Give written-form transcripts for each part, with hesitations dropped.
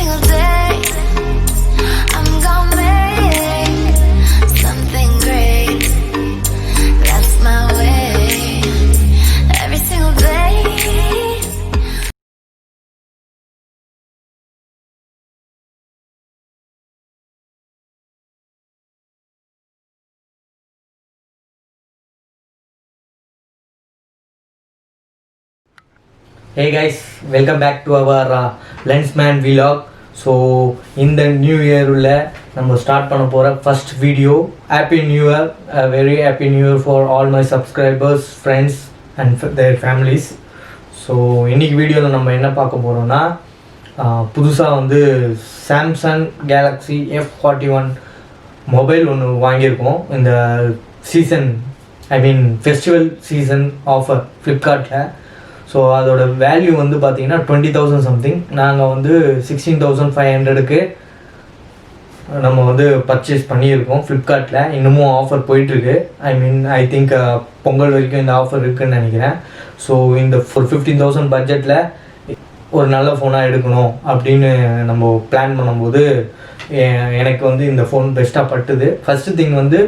single day I'm gonna make something great. That's my way. Every single day. Hey guys, welcome back to our Lensman vlog. So in the new year நம்ம start பண்ண போகிற first video. Happy new year, very happy new year for all my subscribers, friends and their families. So இன்றைக்கி வீடியோவில் நம்ம என்ன பார்க்க போகிறோம்னா, புதுசாக வந்து சாம்சங் கேலக்ஸி F41 மொபைல் ஒன்று வாங்கியிருக்கோம். இந்த சீசன் ஃபெஸ்டிவல் சீசன் ஆஃபர் ஃப்ளிப்கார்ட்டில். ஸோ அதோட வேல்யூ வந்து பார்த்தீங்கன்னா 20,000 சம்திங். நாங்கள் வந்து 16,500க்கு நம்ம வந்து பர்ச்சேஸ் பண்ணியிருக்கோம் ஃப்ளிப்கார்ட்டில். இன்னமும் ஆஃபர் போயிட்டுருக்கு. ஐ திங்க் பொங்கல் வரைக்கும் இந்த ஆஃபர் இருக்குதுன்னு நினைக்கிறேன். ஸோ இந்த ஒரு 15,000 பட்ஜெட்டில் ஒரு நல்ல ஃபோனாக எடுக்கணும் அப்படின்னு நம்ம பிளான் பண்ணும்போது எனக்கு வந்து இந்த ஃபோன் பெஸ்ட்டாக பட்டுது. ஃபஸ்ட்டு திங் வந்து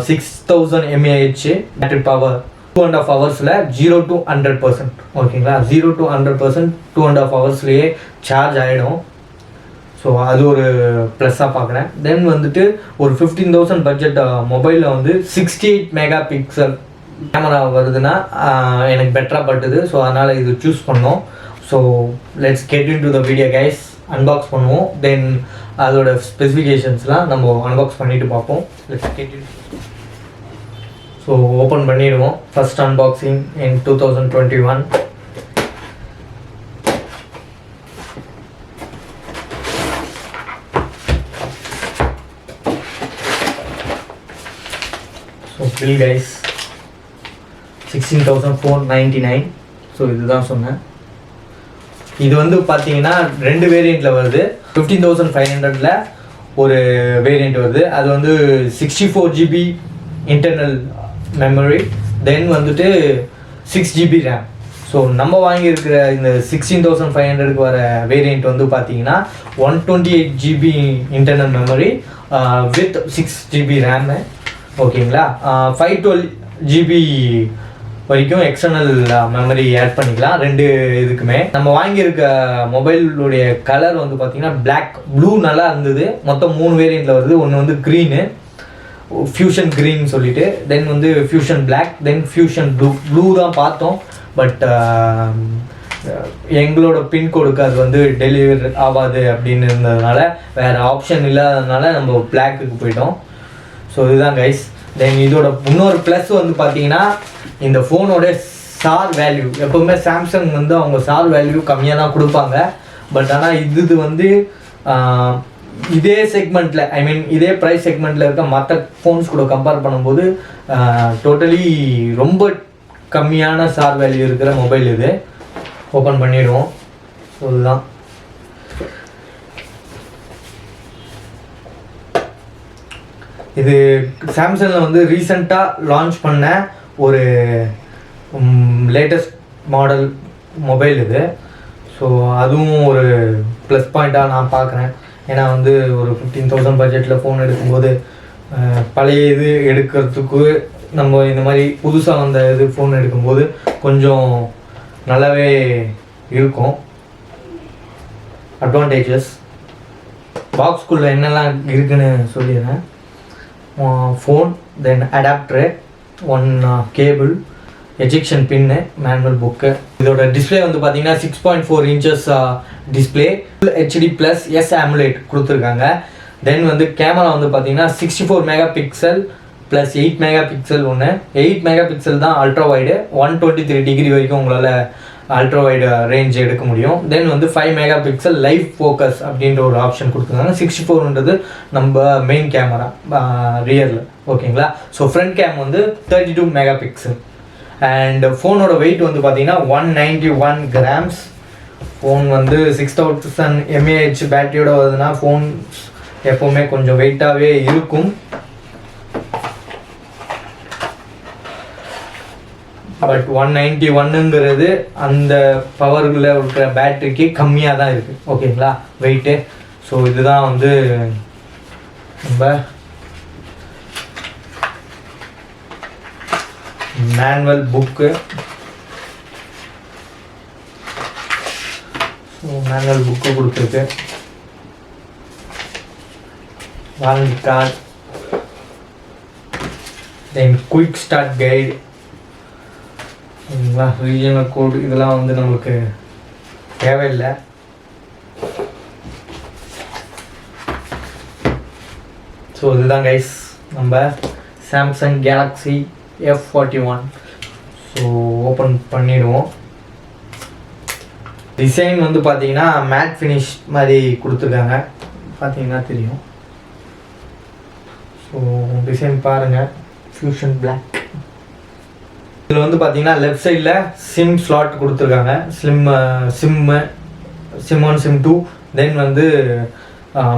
6000 mAh பேட்டரி பவர், 2.5 ஹவர்ஸில் 0 to 100%. ஓகேங்களா, 0 to 100% 2.5 ஹவர்ஸ்லேயே சார்ஜ் ஆகிடும். ஸோ அது ஒரு ப்ளஸ்ஸாக பார்க்குறேன். தென் வந்துட்டு ஒரு 15,000 பட்ஜெட் மொபைலில் வந்து 68 மெகா பிக்சல் கேமரா வருதுன்னா எனக்கு பெட்டராக பட்டுது. ஸோ அதனால் இது சூஸ் பண்ணோம். So let's get in to the video guys. Unbox பண்ணுவோம். தென் அதோட ஸ்பெசிஃபிகேஷன்ஸ்லாம் நம்ம அன்பாக்ஸ் பண்ணிவிட்டு பார்ப்போம். Let's get in. So open பண்ணிடுவோம். ஃபர்ஸ்ட் அன்பாக்சிங் இன் 2021. So bill guys 16,499. ஸோ இதுதான் சொன்னேன். இது வந்து பார்த்தீங்கன்னா 2 வேரியண்ட்டில் வருது. 15,500ல் ஒரு வேரியண்ட் வருது. அது வந்து 64 GB இன்டர்னல் மெமரி, தென் வந்துட்டு 6 GB ரேம். ஸோ நம்ம வாங்கியிருக்கிற இந்த 16,500க்கு வர வேரியண்ட் வந்து பார்த்தீங்கன்னா 128 GB internal memory with 6 GB RAM. ஓகேங்களா, 512 GB வரைக்கும் எக்ஸ்டர்னல் மெமரி ஆட் பண்ணிக்கலாம். 2 இதுக்குமே. நம்ம வாங்கியிருக்க மொபைலுடைய கலர் வந்து பார்த்தீங்கன்னா பிளாக், ப்ளூ நல்லா இருந்தது. மொத்தம் 3 வேரியண்ட்டில் வருது. ஒன்று வந்து க்ரீனு, ஃபியூஷன் க்ரீன் சொல்லிட்டு, தென் வந்து ஃபியூஷன் பிளாக், தென் ஃபியூஷன் ப்ளூ தான் பார்த்தோம். பட் எங்களோட பின்கோடுக்கு அது வந்து டெலிவரி ஆகாது அப்படின்னு இருந்ததுனால, வேறு ஆப்ஷன் இல்லாததுனால நம்ம பிளாக்குக்கு போயிட்டோம். ஸோ இதுதான் கைஸ். தென் இதோட இன்னொரு ப்ளஸ் வந்து பார்த்தீங்கன்னா, இந்த ஃபோனோட சார் வேல்யூ, எப்போவுமே சாம்சங் வந்து அவங்க சார் வேல்யூ கம்மியாக தான் கொடுப்பாங்க. பட் ஆனால் இது வந்து இதே செக்மெண்ட்டில் இதே ப்ரைஸ் செக்மெண்ட்டில் இருக்க மற்ற ஃபோன்ஸ் கூட கம்பேர் பண்ணும்போது டோட்டலி ரொம்ப கம்மியான சார் வேல்யூ இருக்கிற மொபைல் இது. ஓப்பன் பண்ணிடுவோம். ஸோ இதுதான். இது சாம்சங்கில் வந்து ரீசெண்டாக லான்ச் பண்ண ஒரு லேட்டஸ்ட் மாடல் மொபைல் இது. ஸோ அதுவும் ஒரு ப்ளஸ் பாயிண்ட்டாக நான் பார்க்குறேன். ஏன்னா வந்து ஒரு 15,000 பட்ஜெட்டில் ஃபோன் எடுக்கும்போது பழைய இது எடுக்கிறதுக்கு நம்ம இந்த மாதிரி புதுசாக வந்த இது ஃபோன் எடுக்கும்போது கொஞ்சம் நல்லாவே இருக்கும். அட்வான்டேஜஸ் பாக்ஸ்குள்ளே என்னெல்லாம் இருக்குதுன்னு சொல்லிடுறேன். Phone, then adapter, 1 cable, ejection pin, manual book. இதோட டிஸ்பிளே வந்து பார்த்தீங்கன்னா 6.4 inches display, HD plus S AMOLED கொடுத்துருக்காங்க. தென் வந்து கேமரா வந்து பார்த்தீங்கன்னா 64 mega pixel plus 8 mega pixel ஒன்று. 8 மெகா பிக்சல் தான் அல்ட்ரா வைடு, 123 டிகிரி வரைக்கும் உங்களால் அல்ட்ரா வைடு ரேஞ்ச் எடுக்க முடியும். தென் வந்து 5 மெகா பிக்சல் லைவ் ஃபோக்கஸ் அப்படின்ற ஒரு ஆப்ஷன் கொடுத்துருக்காங்க. 64ன்றது நம்ம மெயின் கேமரா ரியரில். ஓகேங்களா, ஸோ ஃப்ரண்ட் கேம் வந்து 32 மெகா பிக்சல். அண்ட் ஃபோனோட வெயிட் வந்து பார்த்தீங்கன்னா 191 grams. ஃபோன் வந்து 6000 mAh பேட்டரியோட வருதுன்னா ஃபோன் எப்போவுமே கொஞ்சம் வெயிட்டாகவே இருக்கும். பட் 191ங்கிறது அந்த பவரில் இருக்கிற பேட்டரிக்கு கம்மியாக தான் இருக்குது ஓகேங்களா வெயிட்டு. ஸோ இதுதான் வந்து நம்ம manual book. So manual book கொடுத்துருக்கு, வாரண்டி கார்டு, தென் குயிக் ஸ்டார்ட் கைடு ஓகேங்களா. ரீஜனல் கோடு இதெல்லாம் வந்து நம்மளுக்கு தேவையில்லை. ஸோ இதுதான் கைஸ் நம்ம Samsung Galaxy F41. So open பண்ணிடுவோம். டிசைன் வந்து பார்த்தீங்கன்னா மேட் ஃபினிஷ் மாதிரி கொடுத்துருக்காங்க, பார்த்தீங்கன்னா தெரியும். ஸோ டிசைன் பாருங்கள், ஃபியூஷன் பிளாக். இதில் வந்து பார்த்தீங்கன்னா லெஃப்ட் சைடில் சிம் ஸ்லாட் கொடுத்துருக்காங்க, சிம் 1 சிம் 2, தென் வந்து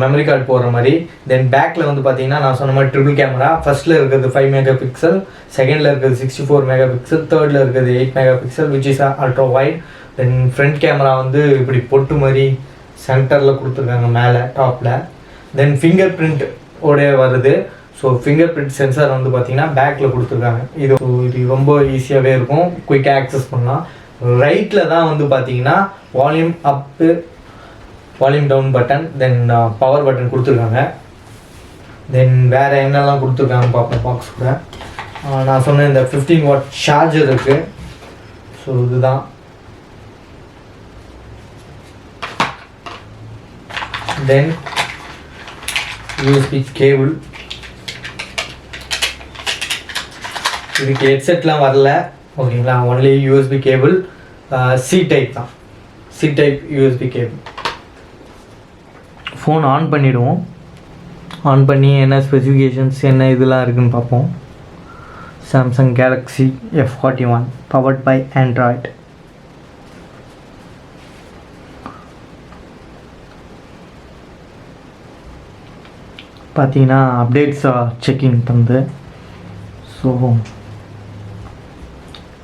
மெமரி கார்டு போடுற மாதிரி. தென் பேக்கில் வந்து பார்த்தீங்கன்னா நான் சொன்ன மாதிரி ட்ரிபிள் கேமரா. ஃபர்ஸ்ட்டில் இருக்கிறது 5 மெகா பிக்சல், செகண்டில் இருக்கிறது 64 மெகா பிக்சல், தேர்டில் இருக்கிறது 8 mega pixel which is ultra wide. Then front camera வந்து இப்படி பொட்டு மாதிரி சென்டரில் கொடுத்துருக்காங்க மேலே டாப்பில். தென் ஃபிங்கர் பிரிண்ட் ஓட வருது. ஸோ ஃபிங்கர் பிரிண்ட் சென்சார் வந்து பார்த்தீங்கன்னா பேக்கில் கொடுத்துருக்காங்க. இது ரொம்ப ஈஸியாகவே இருக்கும், குயிக்காக ஆக்சஸ் பண்ணலாம். ரைட்டில் தான் வந்து பார்த்தீங்கன்னா volume up, volume down button, then power button கொடுத்துருக்காங்க. தென் வேறு என்னெல்லாம் கொடுத்துருக்காங்க பார்ப்போம் பாக்ஸ் கூட. நான் சொன்ன இந்த 15 வாட் சார்ஜர் இருக்குது. ஸோ இதுதான். Then USB cable. இதுக்கு ஹெட்செட்லாம் வரல ஓகேங்களா, only USB cable. C type தான், C type USB cable. Phone on பண்ணிவிடுவோம். ஆன் பண்ணி என்ன ஸ்பெசிஃபிகேஷன்ஸ் என்ன இதெல்லாம் இருக்குதுன்னு பார்ப்போம். Samsung Galaxy F41 powered by Android. பார்த்தீங்கன்னா அப்டேட்ஸ் செக்கிங் பண்ணுது. ஸோ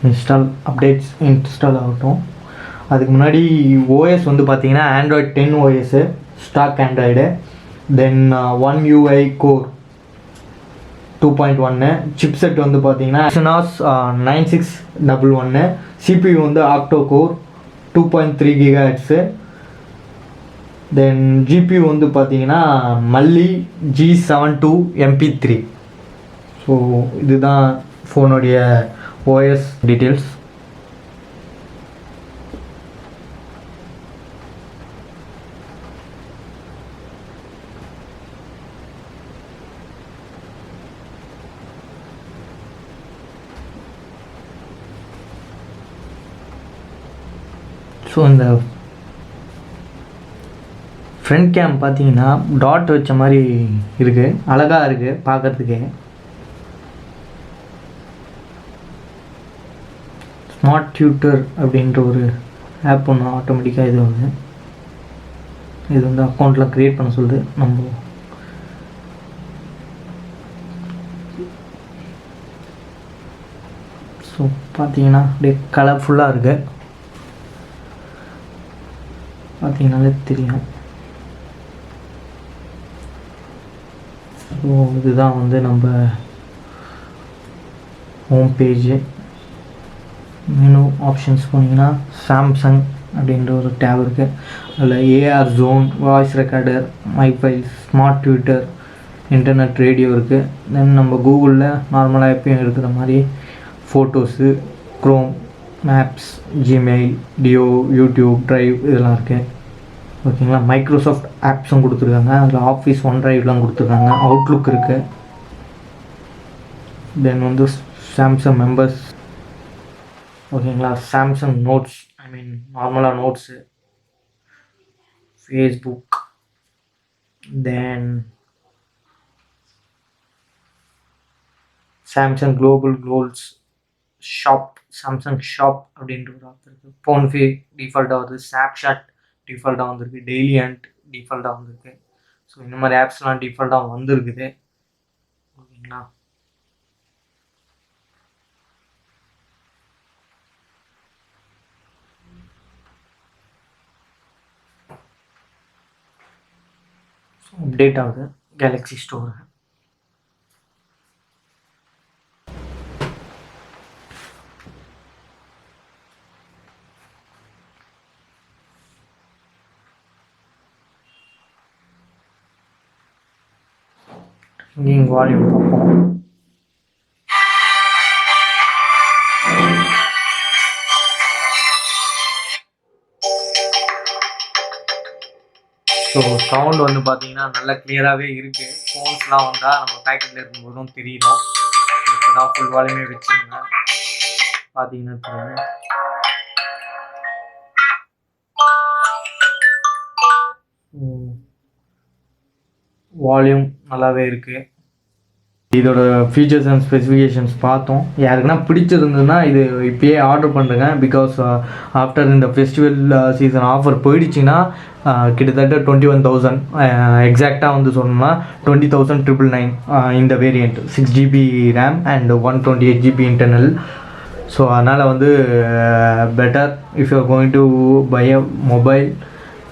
இன்ஸ்டால் ஆகட்டும். அதுக்கு முன்னாடி ஓஎஸ் வந்து பார்த்தீங்கன்னா Android 10 OS, stock Android. Then 1 UI core 2.1. Chipset வந்து பார்த்தீங்கன்னா Exynos 9611. CPU வந்து ஆக்டோ கோர் 2.3 GHz. தென் GPU வந்து பார்த்தீங்கன்னா மல்லி G72 MP3. ஸோ இதுதான் ஃபோனுடைய ஓஎஸ் டீட்டெயில்ஸ். ஸோ இந்த ஃப்ரண்ட் கேம் பார்த்தீங்கன்னா டாட் வச்ச மாதிரி இருக்குது, அழகாக இருக்குது பார்க்குறதுக்கே. ஸ்மார்ட் டியூட்டர் அப்படின்ற ஒரு ஆப் ஒன்று ஆட்டோமேட்டிக்காக இது வந்து அக்கௌண்ட்லாம் க்ரியேட் பண்ண சொல்லுது. நம்ம ஸோ பார்த்தீங்கன்னா அப்படியே கலர்ஃபுல்லாக இருக்குது, பார்த்தீங்கன்னாலே தெரியும். ஸோ இதுதான் வந்து நம்ம ஹோம் பேஜு. மெனு ஆப்ஷன்ஸ் போனீங்கன்னா சாம்சங் அப்படின்ற ஒரு டேப் இருக்குது. அதில் AR zone, voice recorder, MiFi, smart Twitter, internet radio இருக்குது. தென் நம்ம கூகுளில் நார்மலாக எப்பயும் இருக்கிற மாதிரி photos, Chrome, Maps, Gmail, Duo, YouTube, Drive இதெல்லாம் இருக்குது ஓகேங்களா. மைக்ரோசாஃப்ட் ஆப்ஸும் கொடுத்துருக்காங்க, அதில் ஆஃபீஸ் OneDriveலாம் கொடுத்துருக்காங்க, அவுட்லுக் இருக்குது. தென் வந்து சாம்சங் மெம்பர்ஸ் ஓகேங்களா, சாம்சங் நோட்ஸ், நார்மலாக notes, Facebook, then Samsung global goals, shop, Samsung shop அப்படின்ற ஒரு ஆப் இருக்குது. ஃபோன்பே டிஃபால்ட்டாக வருது, ஸ்னாப்சாட் டிஃபால்ட்டாக வந்திருக்கு, டெய்லி அண்ட் டிஃபால்ட்டாக வந்திருக்கு. ஸோ இந்த மாதிரி ஆப்ஸ்லாம் டிஃபால்ட்டாக வந்துருக்குது ஓகேங்களா. அப்டேட் ஆகுது கேலக்ஸி ஸ்டோர். இங்கே வால்யூம் பார்ப்போம். ஸோ சவுண்ட் வந்து பார்த்தீங்கன்னா நல்லா கிளியராகவே இருக்குது. ஃபோன்ஸ்லாம் வந்தால் நம்ம பேக்கெட்டில் இருக்கும்போதும் தெரியும். இப்போ தான் ஃபுல் வால்யூமே வச்சுருங்க பார்த்தீங்கன்னா தெரியும். வால்யூம் நல்லாவே இருக்குது. இதோட ஃபீச்சர்ஸ் அண்ட் ஸ்பெசிஃபிகேஷன்ஸ் பார்த்தோம். யாருக்குன்னா பிடிச்சிருந்ததுன்னா இது இப்போயே ஆர்டர் பண்ணுறேங்க. பிகாஸ் ஆஃப்டர் இந்த ஃபெஸ்டிவல் சீசன் ஆஃபர் போயிடுச்சுன்னா கிட்டத்தட்ட 21,000 எக்ஸாக்டாக வந்து சொல்லணும்னா 20,999 இந்த variant 6GB RAM and 128GB internal. So அதனால் வந்து better if you are going to buy a mobile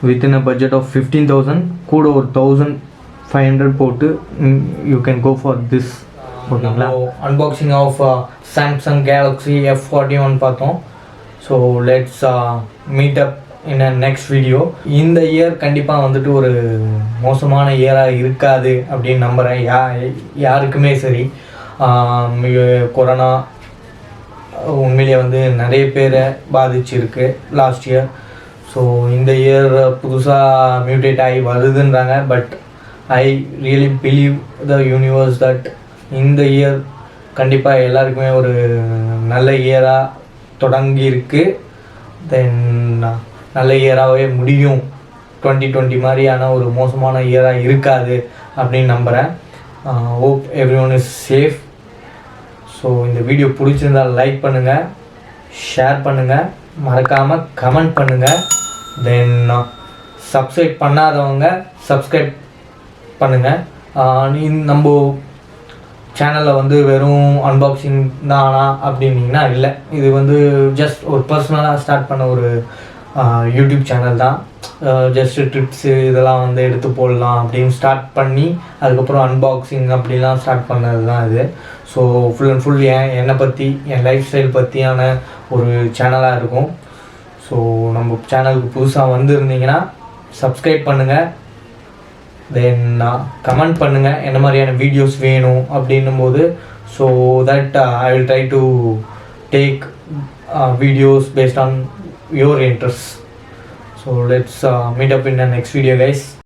within a budget of 15,000 கூட ஒரு 1,500 போட்டு you can go for this. ஓகேங்களா? Unboxing of Samsung Galaxy F41 பார்த்தோம். So let's meet up in a next video. இந்த year கண்டிப்பாக வந்துட்டு ஒரு மோசமான இயராக இருக்காது அப்படின்னு நம்புகிறேன். யாருக்குமே சரி. கொரோனா உண்மையிலே வந்து நிறைய பேரை பாதிச்சிருக்கு லாஸ்ட் இயர். ஸோ இந்த இயர் புதுசாக மியூட்டேட் ஆகி வருதுன்றாங்க. But I really believe the universe that இந்த இயர் கண்டிப்பாக எல்லாருக்குமே ஒரு நல்ல இயராக தொடங்கியிருக்கு. தென் நல்ல இயராகவே முடியும். 2020 மாதிரியான ஒரு மோசமான இயராக இருக்காது அப்படின்னு நம்புகிறேன். Hope every one is safe. So இந்த வீடியோ பிடிச்சிருந்தால் லைக் பண்ணுங்கள், ஷேர் பண்ணுங்கள், மறக்காமல் கமெண்ட் பண்ணுங்கள். தென் சப்ஸ்கிரைப் பண்ணாதவங்க சப்ஸ்கிரைப் பண்ணுங்கள். நம்ம சேனலில் வந்து வெறும் அன்பாக்சிங் தானா அப்படின்னீங்கன்னா இல்லை. இது வந்து ஜஸ்ட் ஒரு பர்சனலாக ஸ்டார்ட் பண்ண ஒரு யூடியூப் சேனல் தான். ஜஸ்ட்டு ட்ரிப்ஸு இதெல்லாம் வந்து எடுத்து போடலாம் அப்படின்னு ஸ்டார்ட் பண்ணி அதுக்கப்புறம் அன்பாக்சிங் அப்படிலாம் ஸ்டார்ட் பண்ணது தான் இது. ஸோ ஃபுல் அண்ட் ஃபுல் என்னை பற்றி என் லைஃப் ஸ்டைல் பற்றியான ஒரு சேனலாக இருக்கும். ஸோ நம்ம சேனலுக்கு புதுசாக வந்துருந்தீங்கன்னா சப்ஸ்கிரைப் பண்ணுங்கள். தென் கமெண்ட் பண்ணுங்கள் என்ன மாதிரியான வீடியோஸ் வேணும் அப்படின்னும் போது. So that I will try to take videos based on your interests. So let's meet up in the next video, guys.